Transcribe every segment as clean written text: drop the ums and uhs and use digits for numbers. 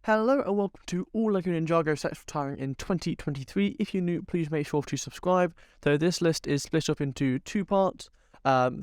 Hello and welcome to all LEGO Ninjago sets retiring in 2023. If you're new, please make sure to subscribe. So this list is split up into two parts.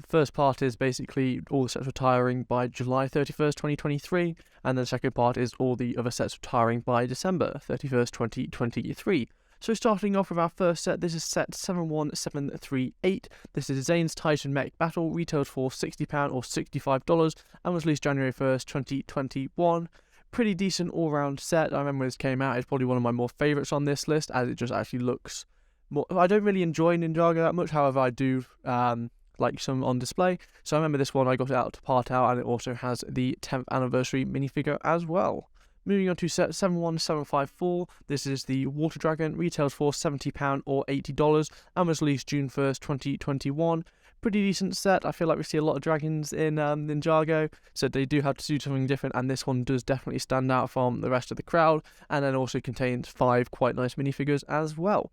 First part is basically all the sets retiring by July 31st, 2023, and then the second part is all the other sets retiring by December 31st, 2023. So starting off with our first set, this is set 71738. This is Zane's Titan Mech Battle, retailed for £60 or $65, and was released January 1st, 2021. Pretty decent all-round set. I remember when this came out, it's probably one of my more favourites on this list, as it just actually looks more... I don't really enjoy Ninjago that much, however I do like some on display. So I remember this one, I got it out to part out, and it also has the 10th anniversary minifigure as well. Moving on to set 71754, this is the Water Dragon, retails for £70 or $80, and was released June 1st, 2021. Pretty decent set. I feel like we see a lot of dragons in Ninjago, so they do have to do something different, and this one does definitely stand out from the rest of the crowd, and then also contains 5 quite nice minifigures as well.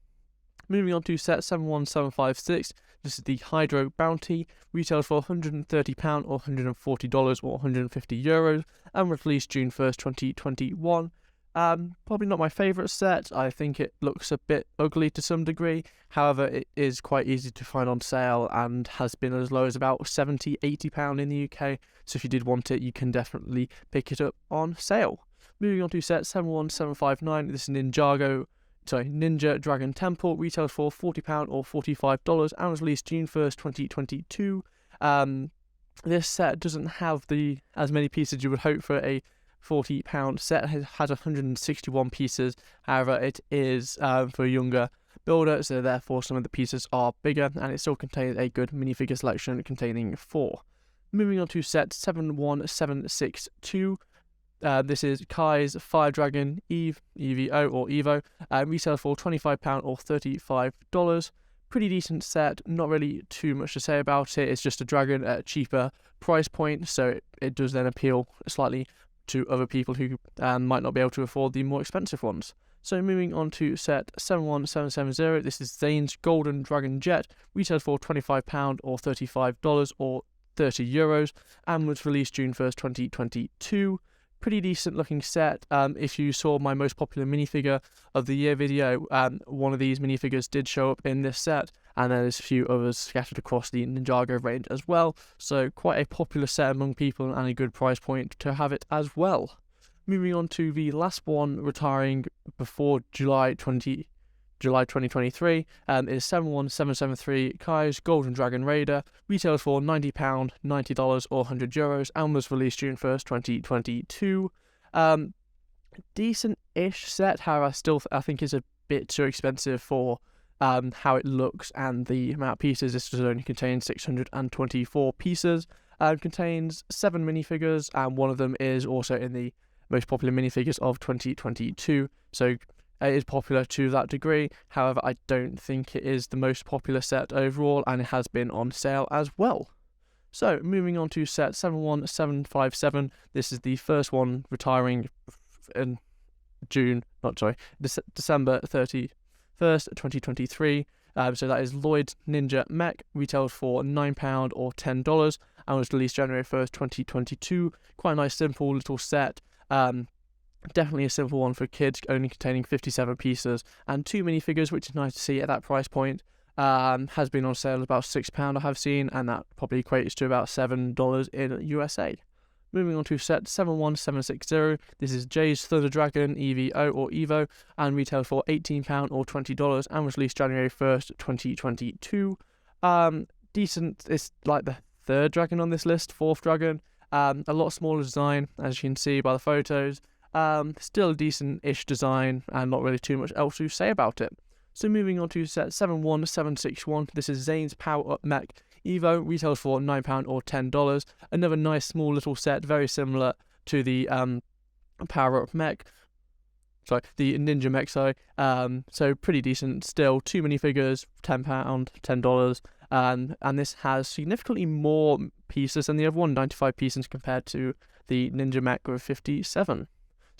Moving on to set 71756, this is the Hydro Bounty, retails for £130 or $140 or €150, and was released June 1st, 2021. Probably not my favourite set. I think it looks a bit ugly to some degree. However, it is quite easy to find on sale and has been as low as about £70–80 in the UK. So if you did want it, you can definitely pick it up on sale. Moving on to set 71759, this is Ninja Dragon Temple, retails for £40 or $45, and was released June 1st, 2022. This set doesn't have as many pieces you would hope for a £40 set. It has 161 pieces. However, it is for a younger builder, so therefore some of the pieces are bigger, and it still contains a good minifigure selection containing 4. Moving on to set 71762. This is Kai's Fire Dragon Evo, retails for £25 or $35. Pretty decent set, not really too much to say about it. It's just a dragon at a cheaper price point, so it does then appeal slightly to other people who might not be able to afford the more expensive ones. So moving on to set 71770, this is Zane's Golden Dragon Jet, retails for £25 or $35 or €30, and was released June 1st, 2022. Pretty decent looking set. If you saw my most popular minifigure of the year video, one of these minifigures did show up in this set, and there's a few others scattered across the Ninjago range as well, so quite a popular set among people and a good price point to have it as well. Moving on to the last one retiring before July 2023 is 71773 Kai's Golden Dragon Raider, retails for £90, $90 or €100, and was released June 1st, 2022. Decent-ish set, however I think is a bit too expensive for how it looks and the amount of pieces. This does only contain 624 pieces, contains 7 minifigures, and one of them is also in the most popular minifigures of 2022, so it is popular to that degree. However, I don't think it is the most popular set overall, and it has been on sale as well. So moving on to set 71757, this is the first one retiring in December 31st, 2023. So that is Lloyd's Ninja Mech, retailed for £9 or $10, and was released January 1st, 2022. Quite a nice simple little set. Definitely a simple one for kids, only containing 57 pieces and 2 minifigures, which is nice to see at that price point. Has been on sale about £6 I have seen, and that probably equates to about $7 in USA. Moving on to set 71760, this is Jay's Thunder Dragon Evo, and retailed for £18 or $20, and was released January 1st, 2022. Decent, it's like the 3rd dragon on this list, 4th dragon. A lot smaller design, as you can see by the photos. Still a decent-ish design, and not really too much else to say about it. So moving on to set 71761, this is Zane's Power Up Mech Evo, retails for £9 or $10. Another nice small little set, very similar to the Power Up Mech. The Ninja Mech, so pretty decent still. 2 minifigures, £10, $10. And this has significantly more pieces than the other one, 95 pieces compared to the Ninja Mech with 57.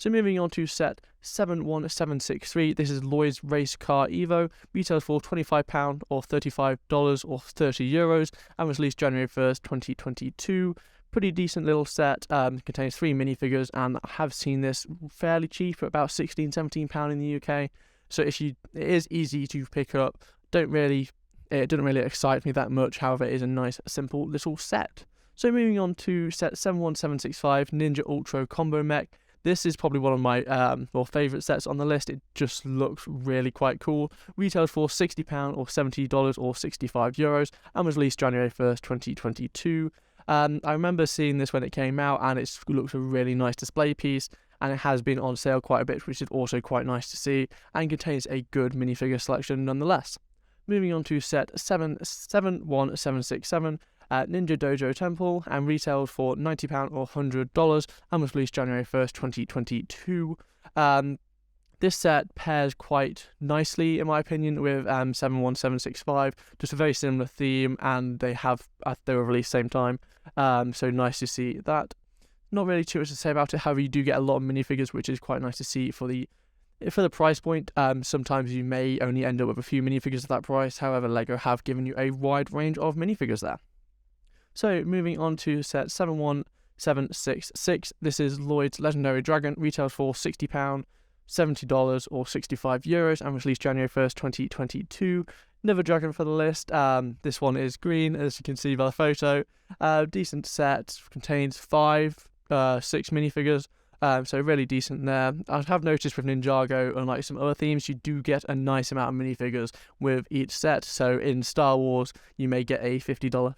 So moving on to set 71763, this is Lloyd's Race Car Evo, retails for £25 or $35 or €30, and was released January 1st, 2022. Pretty decent little set. Contains 3 minifigures, and I have seen this fairly cheap at about £16-17 in the UK. So it is easy to pick up. It didn't really excite me that much. However, it is a nice, simple little set. So moving on to set 71765 Ninja Ultra Combo Mech. This is probably one of my more favourite sets on the list. It just looks really quite cool. Retailed for £60 or $70 or €65 and was released January 1st, 2022. I remember seeing this when it came out, and it looks a really nice display piece, and it has been on sale quite a bit, which is also quite nice to see, and contains a good minifigure selection nonetheless. Moving on to set 71767 Ninja Dojo Temple, and retailed for £90 or $100 and was released January 1st, 2022. This set pairs quite nicely, in my opinion, with 71765. Just a very similar theme, and they were released same time. So nice to see that. Not really too much to say about it. However, you do get a lot of minifigures, which is quite nice to see for the price point. Sometimes you may only end up with a few minifigures at that price. However, LEGO have given you a wide range of minifigures there. So moving on to set 71766. This is Lloyd's Legendary Dragon, retailed for £60, $70 or €65 and was released January 1st, 2022. Another dragon for the list. This one is green, as you can see by the photo. Decent set, contains 6 minifigures. So really decent there. I have noticed with Ninjago, unlike some other themes, you do get a nice amount of minifigures with each set. So in Star Wars, you may get a $50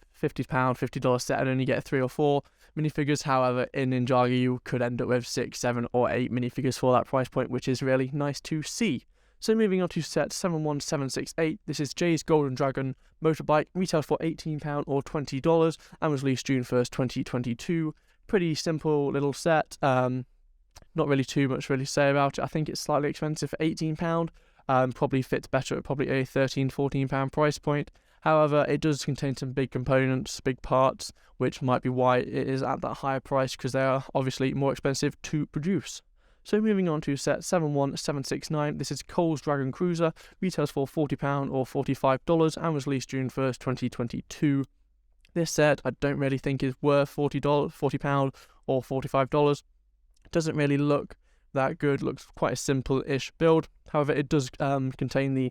set and only get 3 or 4 minifigures. However, in Ninjago, you could end up with 6, 7 or 8 minifigures for that price point, which is really nice to see. So moving on to set 71768, this is Jay's Golden Dragon Motorbike, retailed for £18 or $20 and was released June 1st, 2022. Pretty simple little set. Not really too much to say about it. I think it's slightly expensive for £18. Probably fits better at probably a £13-14 price point. However, it does contain some big components, big parts, which might be why it is at that higher price, because they are obviously more expensive to produce. So moving on to set 71769, this is Cole's Dragon Cruiser, retails for £40 or $45 and was released June 1st, 2022. This set I don't really think is worth £40 or $45. Doesn't really look that good, looks quite a simple-ish build. However, it does contain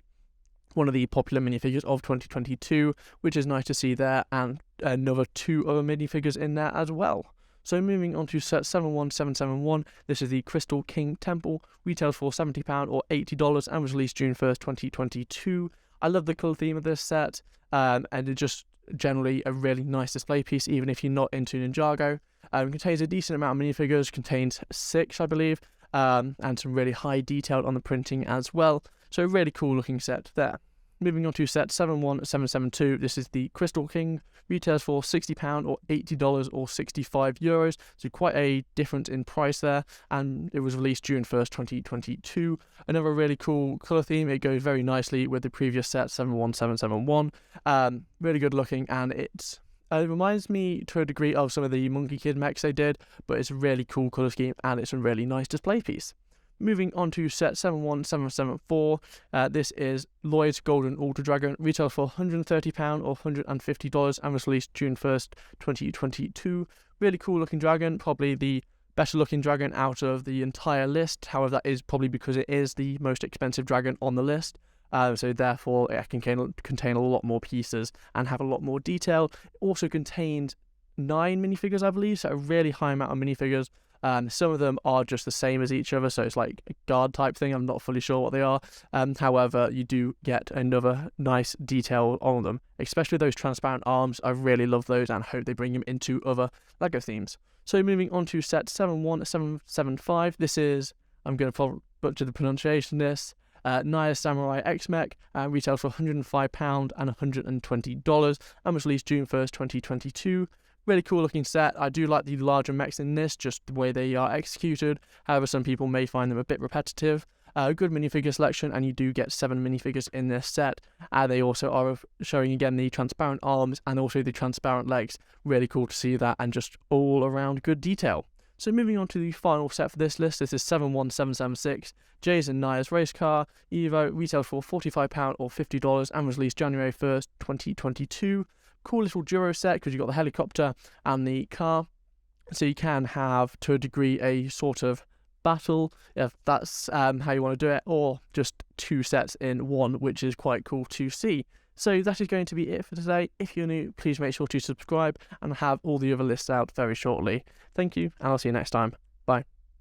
one of the popular minifigures of 2022, which is nice to see there, and another 2 other minifigures in there as well. So moving on to set 71771, this is the Crystal King Temple, retails for £70 or $80 and was released June 1st, 2022. I love the colour theme of this set, and it's just generally a really nice display piece, even if you're not into Ninjago. Contains a decent amount of minifigures, contains 6 I believe, and some really high detail on the printing as well. So a really cool looking set there. Moving on to set 71772, this is the Crystal King, retails for £60 or $80 or €65, so quite a difference in price there, and it was released June 1st, 2022. Another really cool colour theme, it goes very nicely with the previous set 71771, really good looking, and it reminds me to a degree of some of the Monkey Kid mechs they did, but it's a really cool colour scheme and it's a really nice display piece. Moving on to set 71774, this is Lloyd's Golden Ultra Dragon, retails for £130 or $150 and was released June 1st, 2022. Really cool looking dragon, probably the better looking dragon out of the entire list. However, that is probably because it is the most expensive dragon on the list. So therefore it can contain a lot more pieces and have a lot more detail. It also contained 9 minifigures, I believe, so a really high amount of minifigures. Some of them are just the same as each other, so it's like a guard type thing. I'm not fully sure what they are. However, you do get another nice detail on them, especially those transparent arms. I really love those and hope they bring them into other LEGO themes. So moving on to set 71775, this is, I'm going to butcher the pronunciation this, Naya Samurai X-Mech, retails for £105 and $120 and was released June 1st, 2022. Really cool looking set. I do like the larger mechs in this, just the way they are executed. However, some people may find them a bit repetitive. Good minifigure selection, and you do get 7 minifigures in this set. They also are showing again the transparent arms and also the transparent legs. Really cool to see that, and just all around good detail. So moving on to the final set for this list, this is 71776, Jay's and Naya's Race Car, Evo, retails for £45 or $50 and was released January 1st, 2022. cool little duo set because you've got the helicopter and the car. So you can have, to a degree, a sort of battle, if that's how you want to do it, or just 2 sets in one, which is quite cool to see. So that is going to be it for today. If you're new, please make sure to subscribe, and have all the other lists out very shortly. Thank you, and I'll see you next time. Bye.